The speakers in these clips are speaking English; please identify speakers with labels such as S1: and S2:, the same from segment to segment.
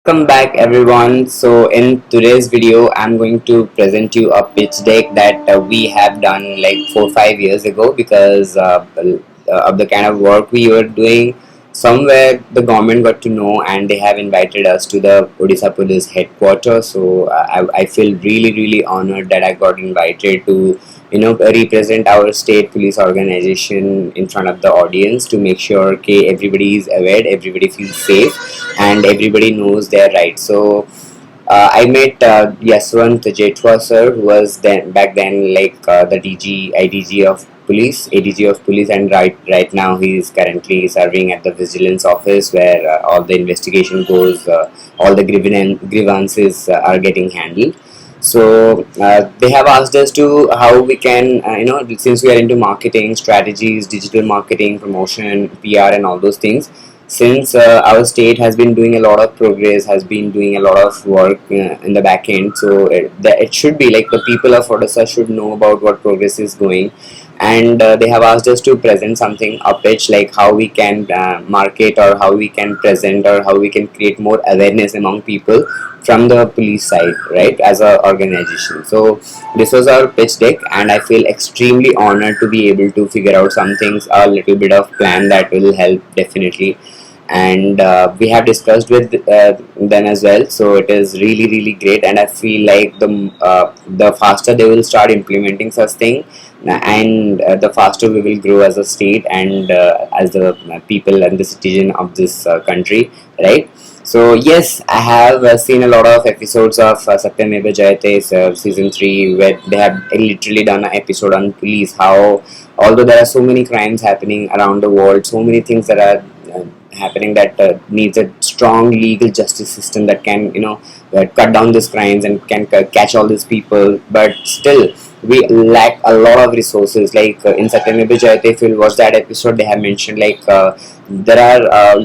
S1: Welcome back everyone. So in today's video I'm going to present you a pitch deck that we have done like 4 5 years ago because of the kind of work we were doing. Somewhere the government got to know and they have invited us to the Odisha Police headquarters. So I feel really honored that I got invited to represent our state police organization in front of the audience to make sure okay everybody is aware, everybody feels safe and everybody knows their rights. So I met Yaswant Jethwa sir, who was then back then like the IDG of police, ADG of police, and right now he is currently serving at the vigilance office where all the investigation goes, all the grievances are getting handled. So they have asked us to how we can, since we are into marketing strategies, digital marketing, promotion, PR, and all those things. Since our state has been doing a lot of progress, has been doing a lot of work in the back end, so it should be like the people of Odisha should know about what progress is going, and they have asked us to present something, a pitch like how we can market or how we can present or how we can create more awareness among people from the police side, right, as a organization. So this was our pitch deck and I feel extremely honored to be able to figure out some things, a little bit of plan that will help definitely. And we have discussed with them as well, so it is really great, and I feel like the faster they will start implementing such thing, and the faster we will grow as a state and as the people and the citizen of this country, right? So yes, I have seen a lot of episodes of Satyameva Jayate season 3 where they have literally done an episode on police, how although there are so many crimes happening around the world, so many things that are happening that needs a strong legal justice system that can cut down these crimes and can catch all these people, but still we lack a lot of resources. Like in Satyameva Jayate, if you watch that episode, they have mentioned like there are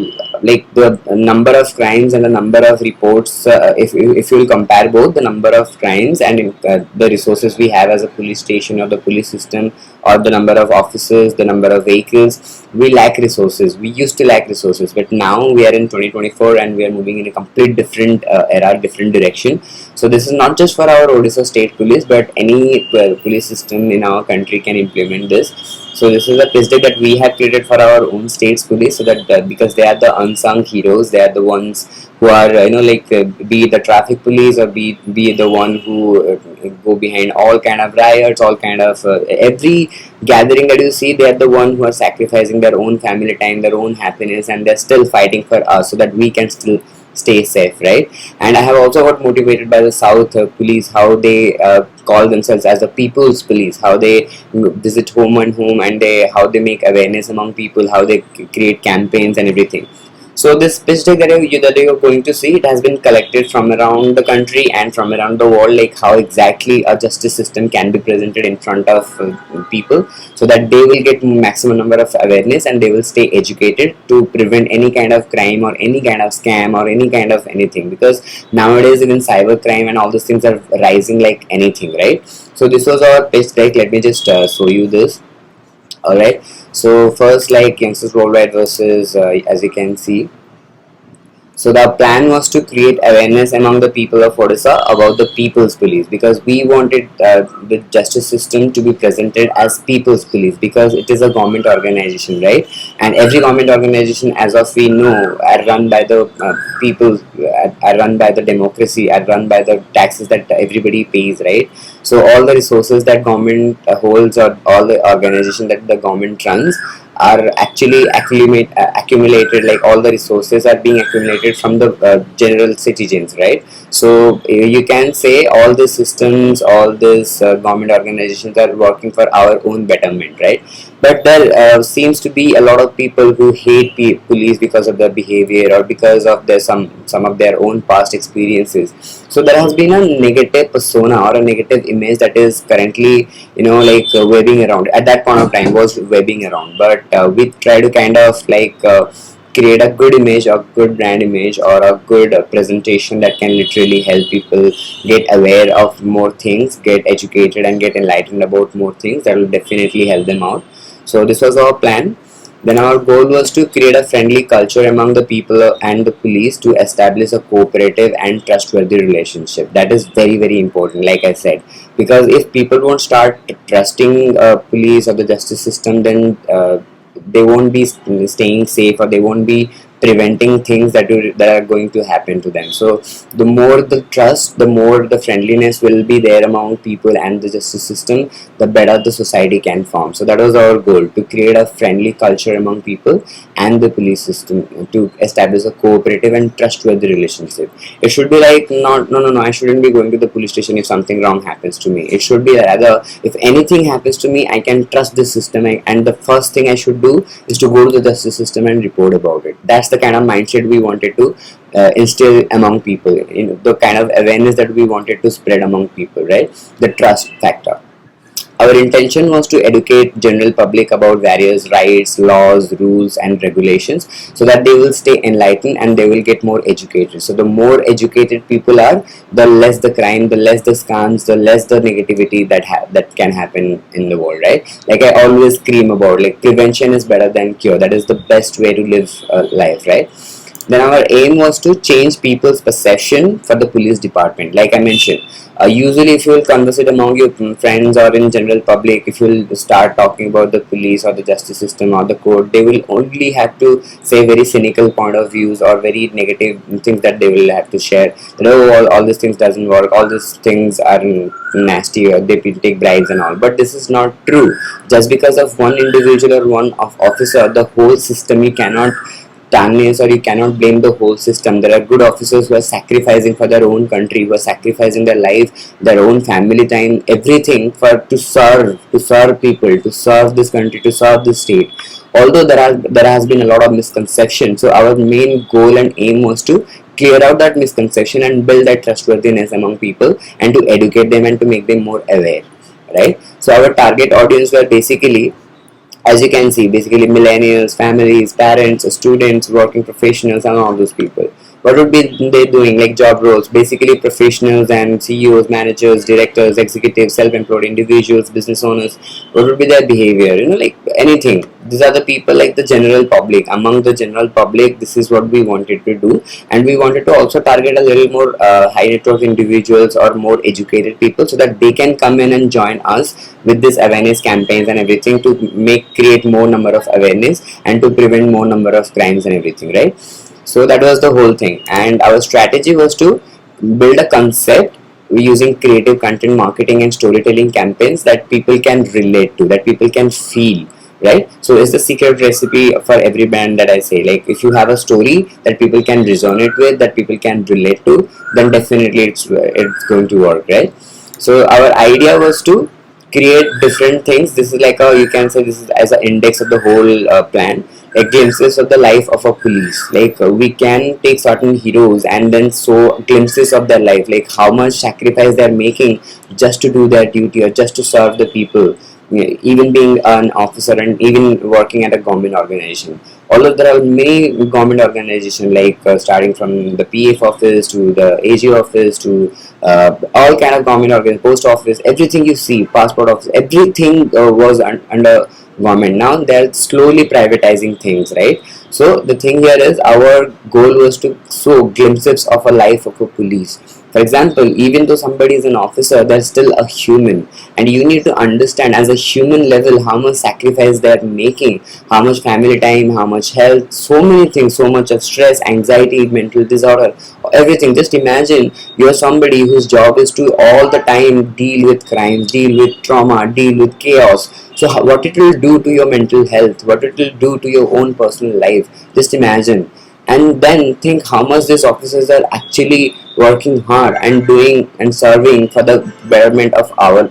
S1: like the number of crimes and the number of reports. If you will compare both the number of crimes and the resources we have as a police station or the police system, or the number of officers, the number of vehicles, we lack resources. We used to lack resources, but now we are in 2024 and we are moving in a complete different era, different direction. So this is not just for our Odisha State Police, but any police system in our country can implement this. So this is a pitch deck that we have created for our own state's police, so that because they are the unsung heroes, they are the ones who are be it the traffic police or be the one who go behind all kind of riots, all kind of every gathering that you see. They are the one who are sacrificing their own family time, their own happiness, and they're still fighting for us so that we can still stay safe, right? And I have also got motivated by the South police, how they call themselves as the people's police, how they visit home and home, and they how they make awareness among people, how they create campaigns and everything. So this pitch deck that you're going to see, it has been collected from around the country and from around the world, like how exactly a justice system can be presented in front of people, so that they will get maximum number of awareness and they will stay educated to prevent any kind of crime or any kind of scam or any kind of anything, because nowadays even cyber crime and all those things are rising like anything, right? So this was our pitch deck. Let me just show you this. All right, so first, like youngsters worldwide versus as you can see, so the plan was to create awareness among the people of Odisha about the people's police, because we wanted the justice system to be presented as people's police, because it is a government organization, right? And every government organization, as of we know, are run by the people, are run by the democracy, are run by the taxes that everybody pays, right? So all the resources that government holds, or all the organization that the government runs, are actually accumulated, like all the resources are being accumulated from the general citizens, right? So you can say all the systems, all these government organizations are working for our own betterment, right? But there seems to be a lot of people who hate police because of their behavior or because of their some of their own past experiences. So there has been a negative persona or a negative image that is currently webbing around. At that point of time was webbing around, but we try to kind of create a good image, a good brand image, or a good presentation that can literally help people get aware of more things, get educated and get enlightened about more things. That will definitely help them out. So this was our plan. Then our goal was to create a friendly culture among the people and the police to establish a cooperative and trustworthy relationship. That is very, very important, like I said, because if people won't start trusting police or the justice system, then they won't be staying safe, or they won't be preventing things that are going to happen to them. So the more the trust, the more the friendliness will be there among people and the justice system, the better the society can form. So that was our goal, to create a friendly culture among people and the police system, to establish a cooperative and trustworthy relationship. It should be like, not, no, I shouldn't be going to the police station if something wrong happens to me. It should be rather, if anything happens to me, I can trust this system, and the first thing I should do is to go to the justice system and report about it. That's the kind of mindset we wanted to instill among people, the kind of awareness that we wanted to spread among people, right? The trust factor. Our intention was to educate general public about various rights, laws, rules and regulations, so that they will stay enlightened and they will get more educated. So the more educated people are, the less the crime, the less the scams, the less the negativity that can happen in the world, right? Like I always scream about, like, prevention is better than cure. That is the best way to live life, right? Then our aim was to change people's perception for the police department. Like I mentioned, usually if you will converse among your friends or in general public, if you will start talking about the police or the justice system or the court, they will only have to say very cynical point of views or very negative things that they will have to share. You know, all these things doesn't work, all these things are nasty, or they take bribes and all. But this is not true. Just because of one individual or one of officer, the whole system, you cannot tarnish, or you cannot blame the whole system. There are good officers who are sacrificing for their own country, who are sacrificing their life, their own family time, everything for to serve people, to serve this country, to serve this state. Although there has been a lot of misconception, so our main goal and aim was to clear out that misconception and build that trustworthiness among people, and to educate them and to make them more aware, right? So our target audience were basically, as you can see, basically millennials, families, parents, students, working professionals, and all those people. What would be they doing? Like job roles, basically professionals and CEOs, managers, directors, executives, self-employed individuals, business owners. What would be their behavior? Like anything. These are the people, like the general public. Among the general public, this is what we wanted to do, and we wanted to also target a little more high net worth individuals or more educated people, so that they can come in and join us with this awareness campaigns and everything, to create more number of awareness and to prevent more number of crimes and everything, right? So that was the whole thing, and our strategy was to build a concept using creative content marketing and storytelling campaigns that people can relate to, that people can feel, right? So it's the secret recipe for every brand that I say. Like if you have a story that people can resonate with, that people can relate to, then definitely it's going to work, right? So our idea was to create different things. This is like a, you can say this is as an index of the whole plan, like glimpses of the life of a police. Like we can take certain heroes and then show glimpses of their life, like how much sacrifice they're making just to do their duty or just to serve the people. Even being an officer and even working at a government organization. Although there are many government organizations, like starting from the PF office to the AG office to all kind of government organizations, post office, everything you see, passport office, everything was under government. Now they're slowly privatizing things, right? So the thing here is, our goal was to show glimpses of a life of a police. For example, even though somebody is an officer, they're still a human, and you need to understand as a human level how much sacrifice they're making, how much family time, how much health, so many things, so much of stress, anxiety, mental disorder, everything. Just imagine you're somebody whose job is to all the time deal with crime, deal with trauma, deal with chaos. So what it will do to your mental health, what it will do to your own personal life, just imagine. And then think how much these officers are actually working hard and doing and serving for the betterment of our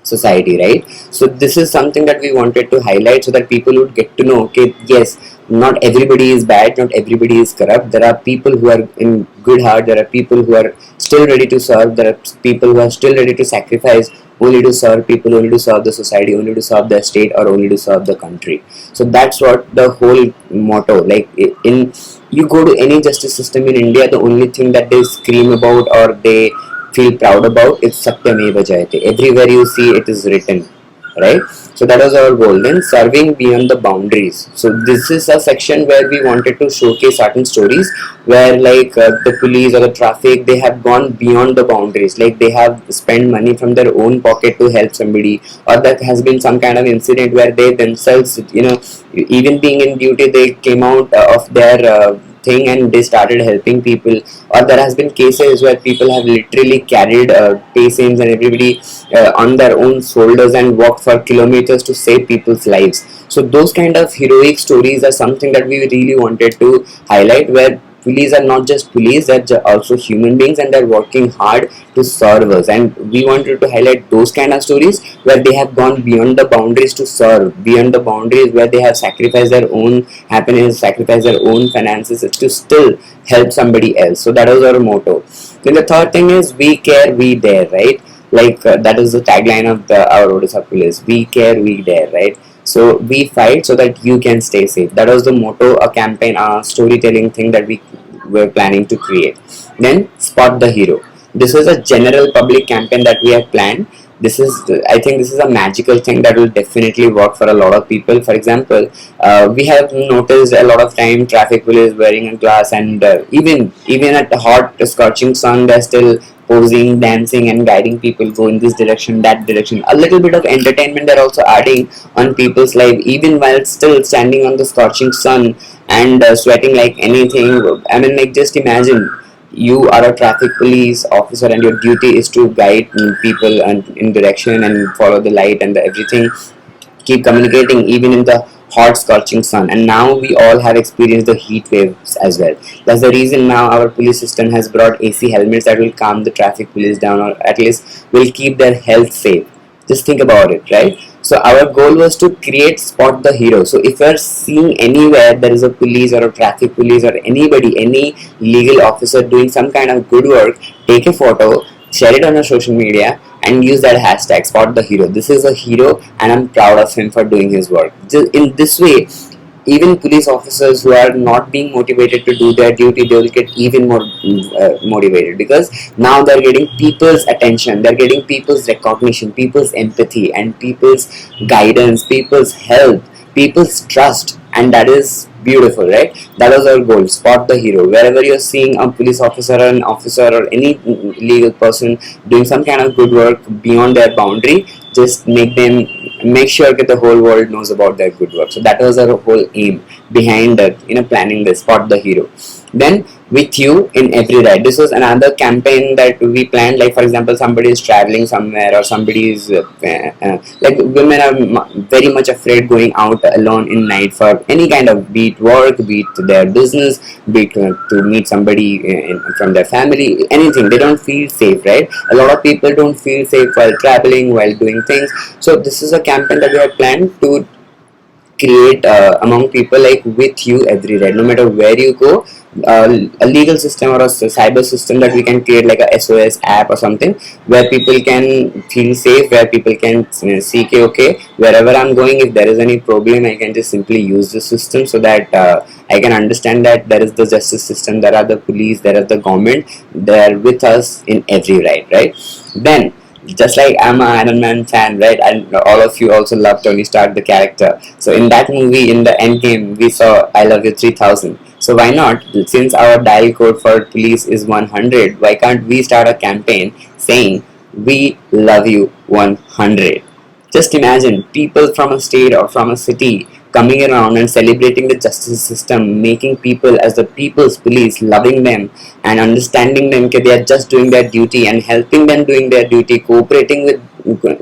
S1: society, right? So this is something that we wanted to highlight, so that people would get to know, okay, yes, not everybody is bad, not everybody is corrupt. There are people who are in good heart, there are people who are still ready to serve, there are people who are still ready to sacrifice only to serve people, only to serve the society, only to serve the state, or only to serve the country. So that's what the whole motto, like in, you go to any justice system in India, the only thing that they scream about or they feel proud about is Satyameva Jayate. Everywhere you see it is written, right? So that was our goal. Then serving beyond the boundaries. So this is a section where we wanted to showcase certain stories where like the police or the traffic, they have gone beyond the boundaries. Like they have spent money from their own pocket to help somebody, or that has been some kind of incident where they themselves, even being in duty, they came out of their thing and they started helping people. Or there has been cases where people have literally carried patients and everybody on their own shoulders and walked for kilometers to save people's lives. So those kind of heroic stories are something that we really wanted to highlight, where police are not just police, they're also human beings and they're working hard to serve us. And we wanted to highlight those kind of stories where they have gone beyond the boundaries to serve, beyond the boundaries where they have sacrificed their own happiness, sacrificed their own finances to still help somebody else. So that was our motto. Then the third thing is we care, we dare, right? Like that is the tagline of our Odisha police. We care, we dare, right? So we fight so that you can stay safe. That was the motto, a campaign, a storytelling thing that we were planning to create. Then spot the hero. This is a general public campaign that we have planned. This is, I think this is a magical thing that will definitely work for a lot of people. For example, we have noticed a lot of time traffic police wearing a glass, and even at the hot scorching sun, they're still posing, dancing, and guiding people go in this direction, that direction. A little bit of entertainment they're also adding on people's life, even while still standing on the scorching sun and sweating like anything. I mean, like, just imagine you are a traffic police officer and your duty is to guide people and in direction and follow the light and everything, keep communicating even in the hot scorching sun. And now we all have experienced the heat waves as well. That's the reason now our police system has brought AC helmets that will calm the traffic police down, or at least will keep their health safe. Just think about it, right? So our goal was to create spot the hero. So if you are seeing anywhere there is a police or a traffic police or anybody, any legal officer doing some kind of good work, take a photo, share it on your social media, and use that hashtag spot the hero. This is a hero and I'm proud of him for doing his work. In this way, even police officers who are not being motivated to do their duty, they will get even more motivated, because now they're getting people's attention, they're getting people's recognition, people's empathy, and people's guidance, people's help, people's trust. And that is beautiful, right? That was our goal, spot the hero. Wherever you're seeing a police officer or an officer or any legal person doing some kind of good work beyond their boundary, just make sure that the whole world knows about their good work. So that was our whole aim behind planning this, spot the hero. Then with you in every ride. This was another campaign that we planned. Like for example, somebody is traveling somewhere, or somebody is like women are very much afraid going out alone in night for any kind of, be it work, be it their business, be it to meet somebody from their family, anything. They don't feel safe, right? A lot of people don't feel safe while traveling, while doing things. So this is a campaign that we have planned to create among people, like with you every ride, no matter where you go. A legal system or a cyber system that we can create, like a SOS app or something, where people can feel safe, where people can see, okay, wherever I'm going, if there is any problem, I can just simply use the system, so that I can understand that there is the justice system, there are the police, there are the government, they are with us in every ride, right? Then just like I'm an Iron Man fan, right? And all of you also love Tony Stark, the character. So in that movie, in the end game, we saw I Love You 3000. So why not? Since our dial code for police is 100, why can't we start a campaign saying we love you 100? Just imagine people from a state or from a city coming around and celebrating the justice system, making people as the people's police, loving them and understanding them that they are just doing their duty, and helping them doing their duty, cooperating with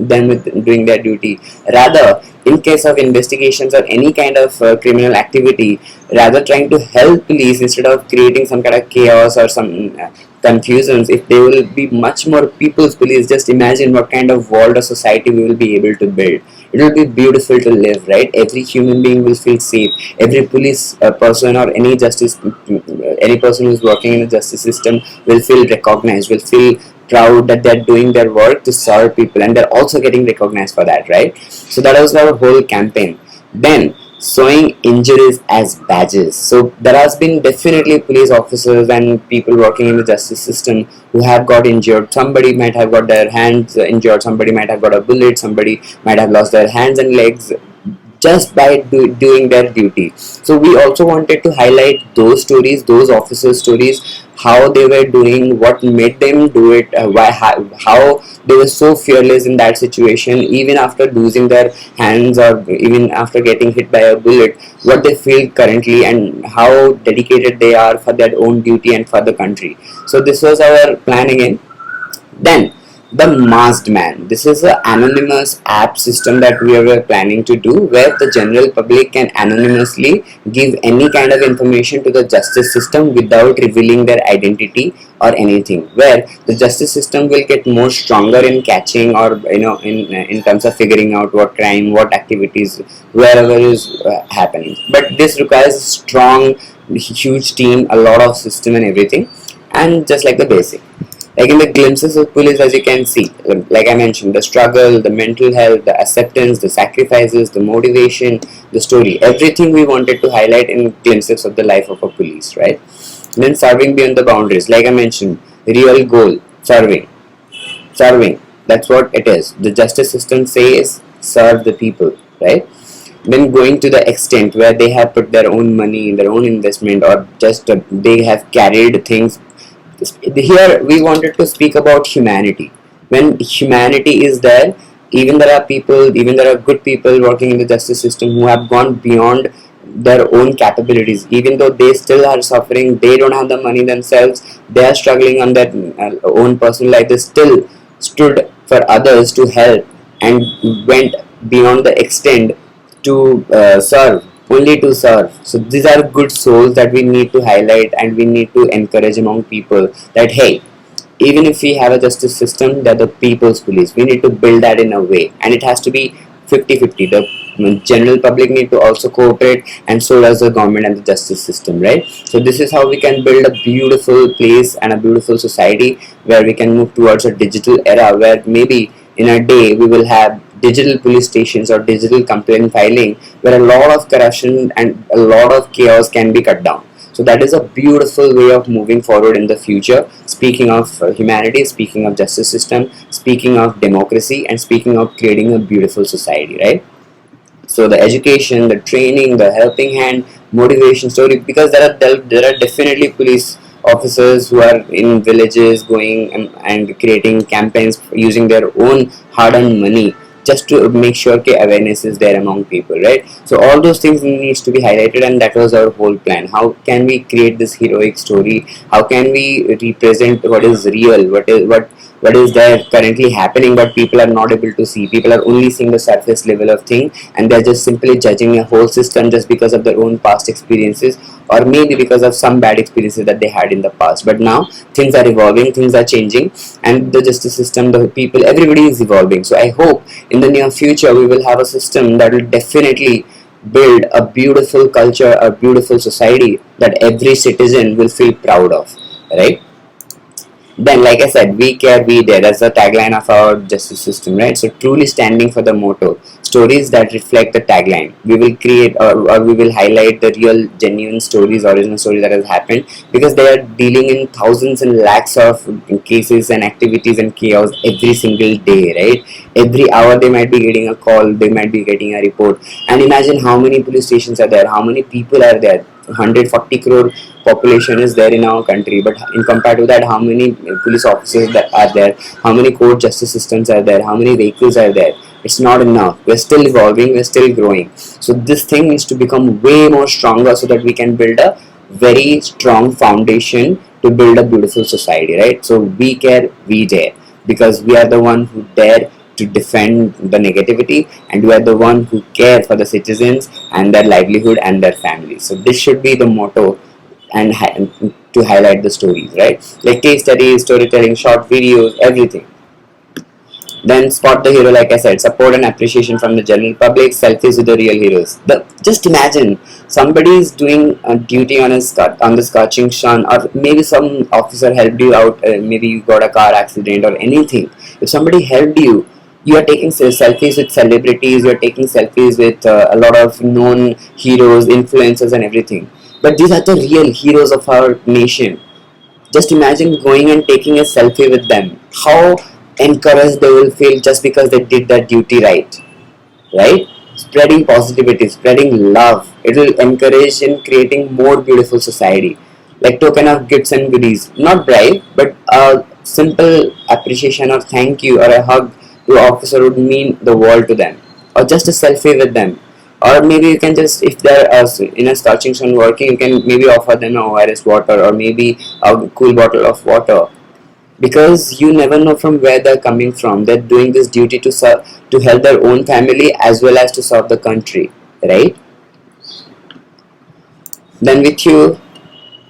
S1: them with doing their duty. Rather, in case of investigations or any kind of criminal activity, rather trying to help police instead of creating some kind of chaos or some confusions, if they will be much more people's police, just imagine what kind of world or society we will be able to build. It will be beautiful to live, right? Every human being will feel safe. Every police person or any justice, any person who is working in the justice system will feel recognized, will feel proud that they're doing their work to serve people, and they're also getting recognized for that, right? So that was our whole campaign. Then showing injuries as badges. So there has been definitely police officers and people working in the justice system who have got injured. Somebody might have got their hands injured, somebody might have got a bullet, somebody might have lost their hands and legs just by doing their duty. So we also wanted to highlight those stories, those officers' stories, how they were doing, what made them do it, how they were so fearless in that situation, even after losing their hands or even after getting hit by a bullet, what they feel currently and how dedicated they are for their own duty and for the country. So this was our plan again. Then the masked man. This is an anonymous app system that we were planning to do where the general public can anonymously give any kind of information to the justice system without revealing their identity or anything. Where the justice system will get more stronger in catching or in terms of figuring out what crime, what activities, wherever is happening. But this requires a strong, huge team, a lot of system and everything, and just like the basic. Like in the glimpses of police, as you can see, like I mentioned, the struggle, the mental health, the acceptance, the sacrifices, the motivation, the story, everything we wanted to highlight in glimpses of the life of a police, right? And then serving beyond the boundaries, like I mentioned, real goal, serving. That's what it is. The justice system says serve the people, right? Then going to the extent where they have put their own money, their own investment, or just they have carried things. Here we wanted to speak about humanity. When humanity is there, even there are good people working in the justice system who have gone beyond their own capabilities. Even though they still are suffering, they don't have the money themselves, they are struggling on their own personal life, they still stood for others to help and went beyond the extent to serve, only to serve. So these are good souls that we need to highlight and we need to encourage among people that hey, even if we have a justice system, they're the people's police. We need to build that in a way, and it has to be 50-50. The general public need to also cooperate, and so does the government and the justice system, right? So this is how we can build a beautiful place and a beautiful society where we can move towards a digital era where maybe in a day we will have digital police stations or digital complaint filing where a lot of corruption and a lot of chaos can be cut down. So that is a beautiful way of moving forward in the future. Speaking of humanity, speaking of justice system, speaking of democracy, and speaking of creating a beautiful society, right? So the education, the training, the helping hand, motivation story, because there are definitely police officers who are in villages going and creating campaigns using their own hard-earned money just to make sure that awareness is there among people, right? So all those things needs to be highlighted, and that was our whole plan. How can we create this heroic story? How can we represent what is real, what is there currently happening but people are not able to see? People are only seeing the surface level of thing, and they're just simply judging a whole system just because of their own past experiences, or maybe because of some bad experiences that they had in the past. But now things are evolving, things are changing, and the justice system, the people, everybody is evolving. So I hope in the near future we will have a system that will definitely build a beautiful culture, a beautiful society that every citizen will feel proud of, right? Then, like I said, we care, we dare. That's the tagline of our justice system, right? So, truly standing for the motto, stories that reflect the tagline. We will create or we will highlight the real, genuine stories, original stories that has happened, because they are dealing in thousands and lakhs of cases and activities and chaos every single day, right? Every hour they might be getting a call, they might be getting a report. And imagine how many police stations are there, how many people are there. 140 crore population is there in our country, but in compared to that, how many police officers that are there, how many court justice systems are there, how many vehicles are there? It's not enough. We're still evolving, we're still growing. So this thing needs to become way more stronger so that we can build a very strong foundation to build a beautiful society, right? So we care, we dare, because we are the one who dare to defend the negativity, and we are the one who care for the citizens and their livelihood and their families. So this should be the motto, and to highlight the stories, right? Like case studies, storytelling, short videos, everything. Then spot the hero, like I said, support and appreciation from the general public, selfies with the real heroes. Just imagine somebody is doing a duty on on the scorching sun, or maybe some officer helped you out. Maybe you got a car accident or anything. If somebody helped you, You are taking selfies with celebrities, you are taking selfies with a lot of known heroes, influencers, and everything. But these are the real heroes of our nation. Just imagine going and taking a selfie with them. How encouraged they will feel just because they did that duty right, right? Spreading positivity, spreading love. It will encourage in creating more beautiful society. Like token of gifts and goodies, not bribe, but a simple appreciation or thank you or a hug to officer would mean the world to them, or just a selfie with them. Or maybe you can just, if they're in a scorching sun working, you can maybe offer them a ORS water or maybe a cool bottle of water, because you never know from where they're coming from. They're doing this duty to serve, to help their own family as well as to serve the country, right? Then with you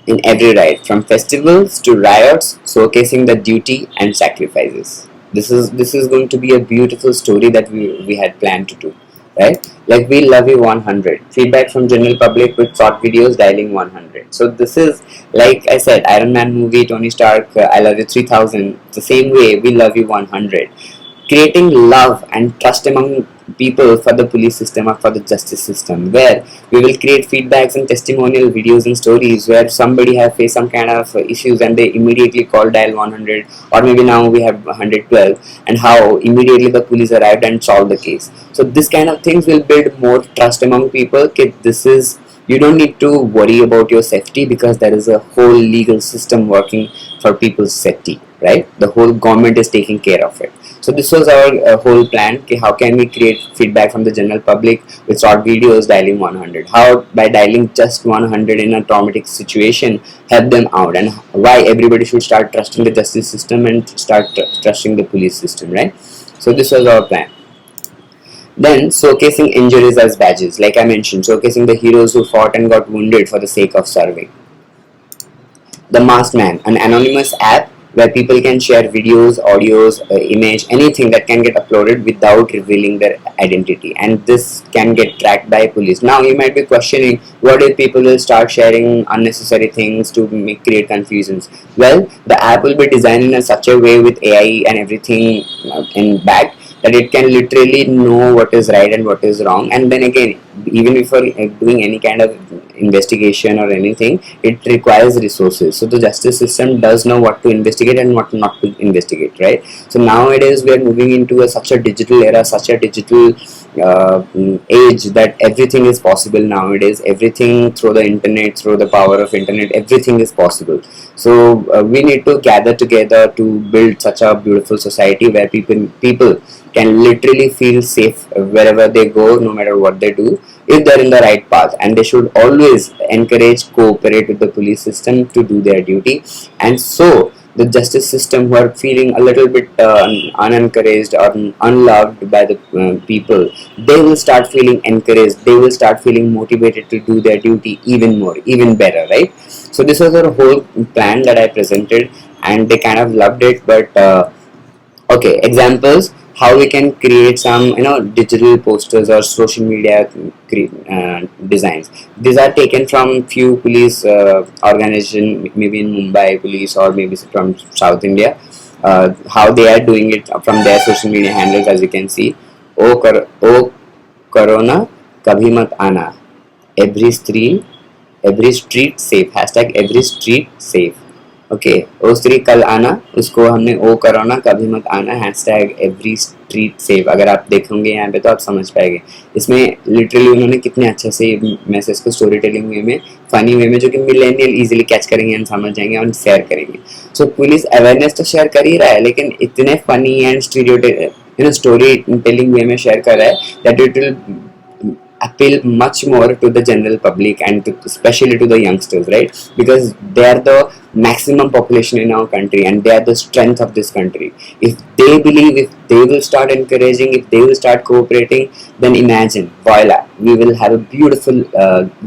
S1: in every ride, from festivals to riots, showcasing the duty and sacrifices. This is going to be a beautiful story that we had planned to do, right? Like we love you 100. Feedback from general public with short videos dialing 100. So this is, like I said, Iron Man movie, Tony Stark, I love you 3000. The same way we love you 100, creating love and trust among people for the police system or for the justice system, where we will create feedbacks and testimonial videos and stories where somebody have faced some kind of issues and they immediately call dial 100, or maybe now we have 112, and how immediately the police arrived and solved the case. So this kind of things will build more trust among people. Okay, this is, you don't need to worry about your safety because there is a whole legal system working for people's safety, right? The whole government is taking care of it. So this was our whole plan. Okay, how can we create feedback from the general public with short videos dialing 100? How by dialing just 100 in a traumatic situation help them out, and why everybody should start trusting the justice system and start trusting the police system, right? So this was our plan. Then showcasing injuries as badges, like I mentioned, showcasing the heroes who fought and got wounded for the sake of serving. The Masked Man, an anonymous app where people can share videos, audios, image, anything that can get uploaded without revealing their identity, and this can get tracked by police. Now you might be questioning, what if people will start sharing unnecessary things to create confusions? Well, the app will be designed in such a way with AI and everything in back, that it can literally know what is right and what is wrong. And then again, even before doing any kind of investigation or anything, it requires resources. So the justice system does know what to investigate and what not to investigate, right? So nowadays we are moving into such a digital era, such a digital age, that everything is possible nowadays. Everything through the internet, through the power of internet, everything is possible. So we need to gather together to build such a beautiful society where people can literally feel safe wherever they go, no matter what they do, if they're in the right path. And they should always encourage, cooperate with the police system to do their duty. And so the justice system, who are feeling a little bit unencouraged or unloved by the people, they will start feeling encouraged, they will start feeling motivated to do their duty even more, even better, right? So this was our whole plan that I presented, and they kind of loved it. But okay, examples how we can create some digital posters or social media designs. These are taken from few police organization, maybe in Mumbai police or maybe from South India. How they are doing it from their social media handles, as you can see. O corona kabhi mat ana, every street safe, hashtag every street safe. Okay, ओ स्त्री कल आना, उसको हमने ओ corona कभी मत आना, hashtag every street safe. अगर आप देखोगे यहाँ पे तो आप समझ पाएंगे। इसमें लिटरली उन्होंने कितने अच्छे से मैसेज को स्टोरी टेलिंग वे में, फनी वे में, जो कि मिलेनियल इजीली कैच करेंगे एंड समझ जाएंगे और शेयर करेंगे। सो पुलिस अवेयरनेस तो शेयर कर ही रहा है, लेकिन इतने फनी एंड स्टोरी टेलिंग वे में शेयर कर रहा है that it will appeal much more to the general public and especially to the youngsters, right? Because they are the maximum population in our country and they are the strength of this country. If they believe, if they will start encouraging, if they will start cooperating, then imagine, voila, we will have a beautiful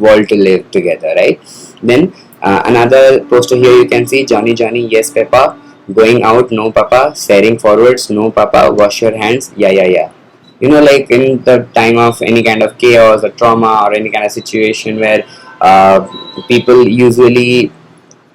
S1: world to live together, right? Then another poster here you can see, Johnny Johnny, yes Peppa, going out, no Papa, staring forwards, no Papa, wash your hands, yeah yeah yeah. Like in the time of any kind of chaos or trauma or any kind of situation where people usually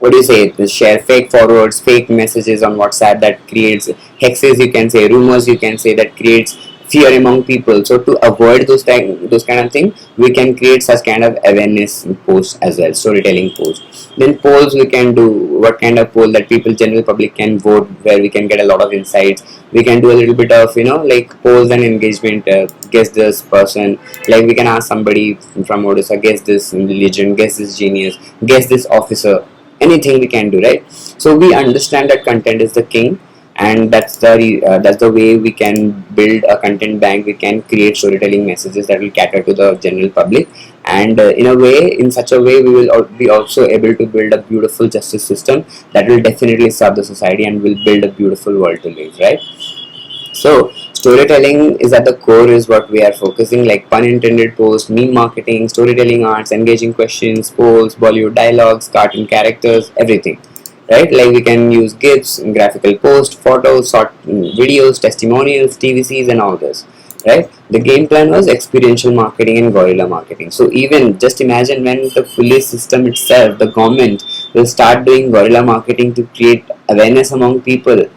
S1: what do you say, share fake forwards, fake messages on WhatsApp that creates hexes, you can say, rumors, you can say, that creates fear among people. So to avoid those kind of things, we can create such kind of awareness posts as well, storytelling posts. Then polls we can do, what kind of poll that people, general public, can vote, where we can get a lot of insights. We can do a little bit of, like, polls and engagement. Guess this person, like we can ask somebody from Odisha, guess this legend, guess this genius, guess this officer, anything we can do, right? So we understand that content is the king, and that's the way we can build a content bank. We can create storytelling messages that will cater to the general public, and in such a way we will be also able to build a beautiful justice system that will definitely serve the society and will build a beautiful world to live, right? So storytelling is at the core, is what we are focusing, like pun intended posts, meme marketing, storytelling arts, engaging questions, polls, Bollywood dialogues, cartoon characters, everything. Right? Like we can use GIFs, graphical posts, photos, short videos, testimonials, TVCs, and all this. Right? The game plan was experiential marketing and guerrilla marketing. So even just imagine when the police system itself, the government, will start doing guerrilla marketing to create awareness among people,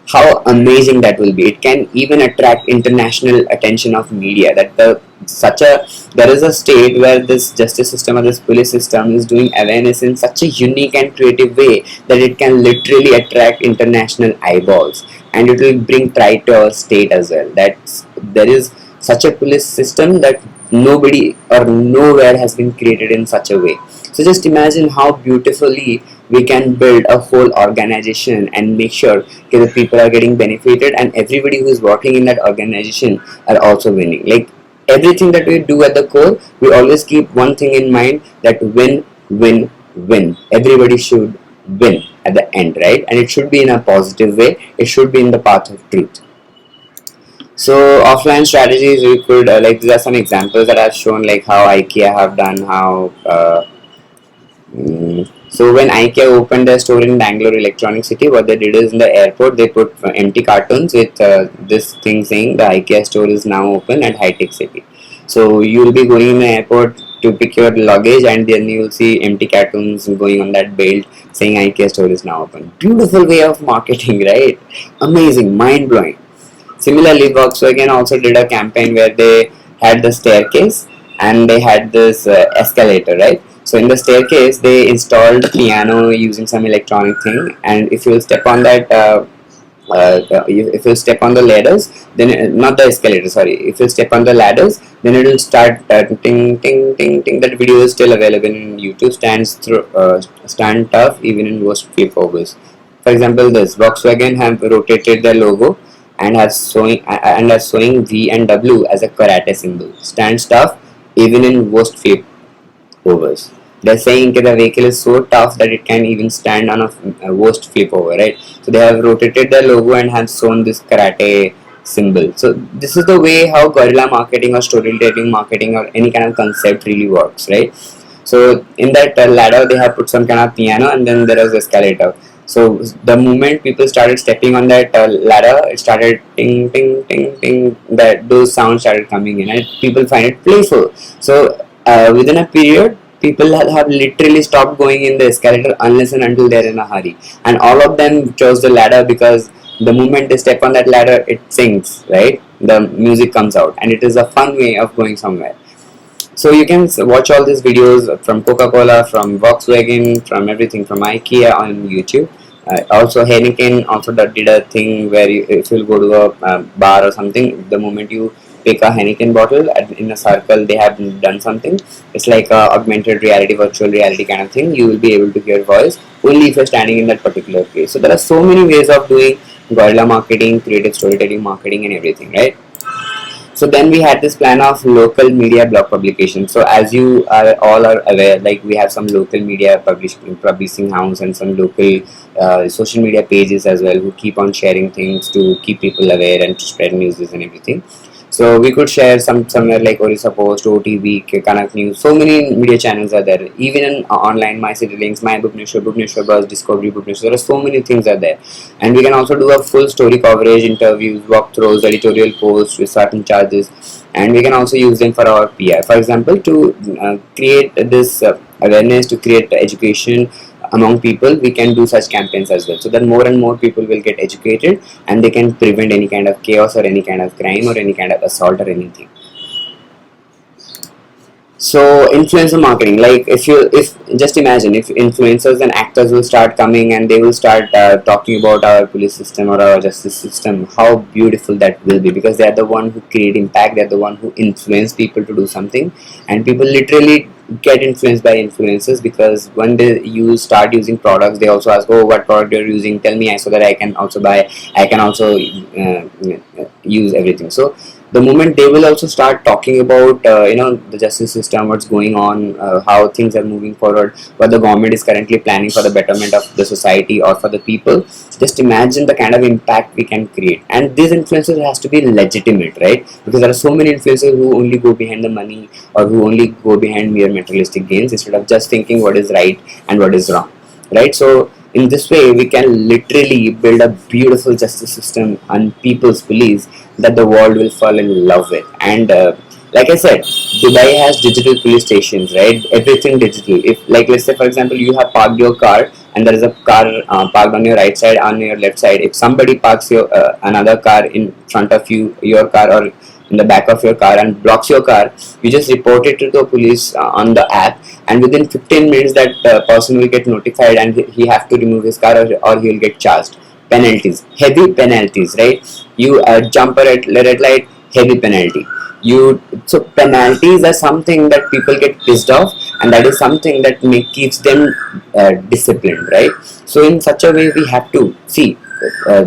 S1: how amazing that will be. It can even attract international attention of media, that there is a state where this justice system or this police system is doing awareness in such a unique and creative way that it can literally attract international eyeballs, and it will bring pride to our state as well, that there is such a police system that nobody or nowhere has been created in such a way. So just imagine how beautifully we can build a whole organization and make sure okay, the people are getting benefited, and everybody who is working in that organization are also winning. Like everything that we do at the core, we always keep one thing in mind, that win, win, win. Everybody should win at the end, right? And it should be in a positive way. It should be in the path of truth. So offline strategies, we could like, these are some examples that I've shown, like how IKEA have done, how so when IKEA opened their store in Bangalore Electronic City, what they did is, in the airport they put empty cartons with this thing saying the IKEA store is now open at High Tech City. So you will be going in the airport to pick your luggage, and then you will see empty cartons going on that belt saying IKEA store is now open. Beautiful way of marketing, right? Amazing, mind blowing. Similarly, Volkswagen also did a campaign where they had the staircase and they had this escalator, right? So in the staircase, they installed piano using some electronic thing, and if you step on that, if you step on the ladders, then not the escalator, sorry. If you step on the ladders, then it will start ting ting ting ting. That video is still available in YouTube. Stand tough even in worst flipovers. For example, this Volkswagen have rotated their logo and are showing V and W as a karate symbol. Stands tough even in worst flip overs. They're saying that the vehicle is so tough that it can even stand on a worst flip over, right? So they have rotated their logo and have shown this karate symbol. So this is the way how guerrilla marketing or storytelling marketing or any kind of concept really works, right? So in that ladder they have put some kind of piano, and then there is escalator. So the moment people started stepping on that ladder, it started ting ting ting ting. That those sounds started coming in, and people find it playful. So within a period, people have literally stopped going in the escalator unless and until they're in a hurry, and all of them chose the ladder because the moment they step on that ladder, it sings, right? The music comes out, and it is a fun way of going somewhere. So you can watch all these videos from Coca-Cola, from Volkswagen, from everything, from IKEA on YouTube. Also Heineken also did a thing where if you'll go to a bar or something, the moment you pick a Heineken bottle in a circle, they have done something. It's like a augmented reality, virtual reality kind of thing. You will be able to hear voice only if you're standing in that particular place. So there are so many ways of doing guerrilla marketing, creative storytelling marketing, and everything, right? So then we had this plan of local media blog publication. So as you are all are aware, like we have some local media publishing house and some local social media pages as well, who keep on sharing things to keep people aware and to spread news and everything. So we could share somewhere like Orissa Post, OTV, Kanak News. So many media channels are there. Even in online, My City Links, My Bhubaneswar, Bhubaneswar Buzz, Discovery Bhubaneswar. There are so many things are there, and we can also do a full story coverage, interviews, walkthroughs, editorial posts with certain charges, and we can also use them for our PR. For example, to create this awareness, to create education among people, we can do such campaigns as well, so that more and more people will get educated and they can prevent any kind of chaos or any kind of crime or any kind of assault or anything. So influencer marketing, like if just imagine if influencers and actors will start coming and they will start talking about our police system or our justice system, how beautiful that will be, because they are the one who create impact, they are the one who influence people to do something, and people literally get influenced by influencers, because when they start using products, they also ask, oh, what product you're using, tell me, so that I can also buy, I can also use everything. So the moment they will also start talking about the justice system, what's going on, how things are moving forward, what the government is currently planning for the betterment of the society or for the people, just imagine the kind of impact we can create. And these influencers has to be legitimate, right? Because there are so many influencers who only go behind the money or who only go behind mere materialistic gains instead of just thinking what is right and what is wrong, right? So in this way we can literally build a beautiful justice system and people's police that the world will fall in love with. And like I said, Dubai has digital police stations, right? Everything digital. If, like, let's say for example you have parked your car and there is a car parked on your right side, on your left side, if somebody parks your another car in front of you, your car, or in the back of your car and blocks your car, you just report it to the police on the app, and within 15 minutes that person will get notified and he have to remove his car, or he will get charged. Penalties, heavy penalties, right? You jump a red light, heavy penalty. You, so penalties are something that people get pissed off, and that is something that keeps them disciplined, right? So in such a way we have to see,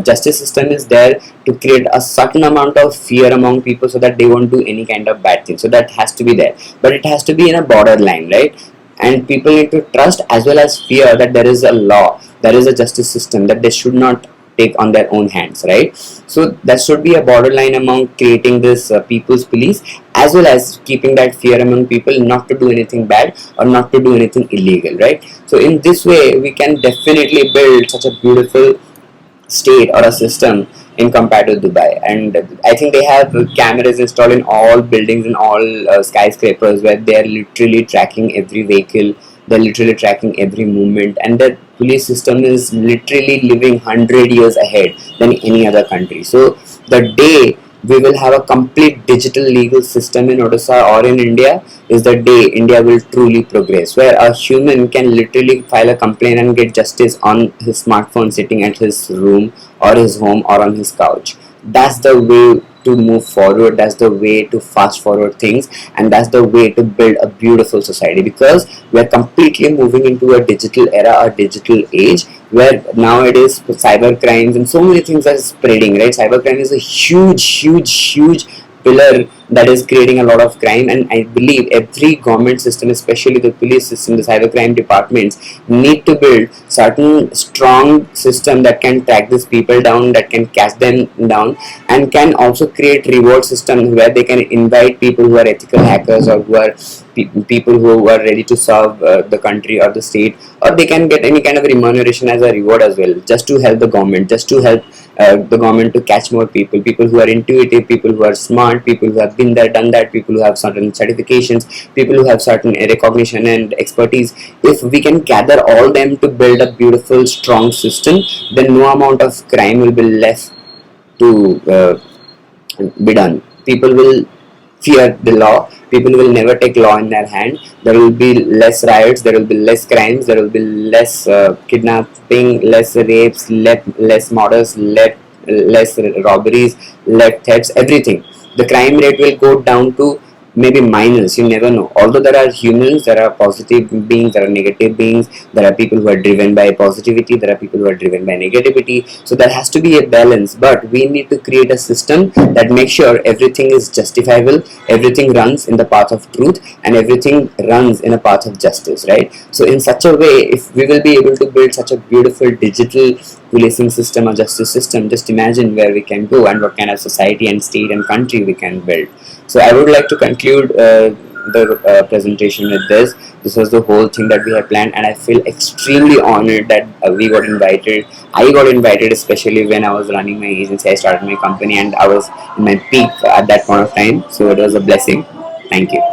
S1: justice system is there to create a certain amount of fear among people so that they won't do any kind of bad thing. So that has to be there, but it has to be in a borderline, right? And people need to trust as well as fear that there is a law, there is a justice system that they should not take on their own hands, right? So that should be a borderline among creating this people's police, as well as keeping that fear among people not to do anything bad or not to do anything illegal, right? So in this way we can definitely build such a beautiful state or a system in compared to Dubai. And I think they have cameras installed in all buildings and all skyscrapers, where they are literally tracking every vehicle, they're literally tracking every movement, and the police system is literally living 100 years ahead than any other country. So the day we will have a complete digital legal system in Odisha or in India is the day India will truly progress, where a human can literally file a complaint and get justice on his smartphone sitting at his room or his home or on his couch. That's the way to move forward, that's the way to fast forward things, and that's the way to build a beautiful society, because we're completely moving into a digital era, a digital age, where nowadays cyber crimes and so many things are spreading, right? Cyber crime is a huge pillar that is creating a lot of crime, and I believe every government system, especially the police system, the cybercrime departments, need to build certain strong system that can track these people down, that can catch them down, and can also create reward system where they can invite people who are ethical hackers, or who are people who are ready to serve the country or the state, or they can get any kind of remuneration as a reward as well, just to help the government, just to help the government to catch more people, people who are intuitive, people who are smart, people who have been there, done that, people who have certain certifications, people who have certain recognition and expertise. If we can gather all them to build a beautiful strong system, then no amount of crime will be left to be done. People will fear the law, people will never take law in their hand, there will be less riots, there will be less crimes, there will be less kidnapping, less rapes, less murders, less robberies, less thefts, everything. The crime rate will go down to maybe minus, you never know. Although there are humans, there are positive beings, there are negative beings, there are people who are driven by positivity, there are people who are driven by negativity, so there has to be a balance. But we need to create a system that makes sure everything is justifiable, everything runs in the path of truth, and everything runs in a path of justice, right? So in such a way, if we will be able to build such a beautiful digital policing system or justice system, just imagine where we can go and what kind of society and state and country we can build. So I would like to conclude the presentation with this. This was the whole thing that we have planned, and I feel extremely honored that we got invited. I got invited, especially when I was running my agency. I started my company and I was in my peak at that point of time. So it was a blessing. Thank you.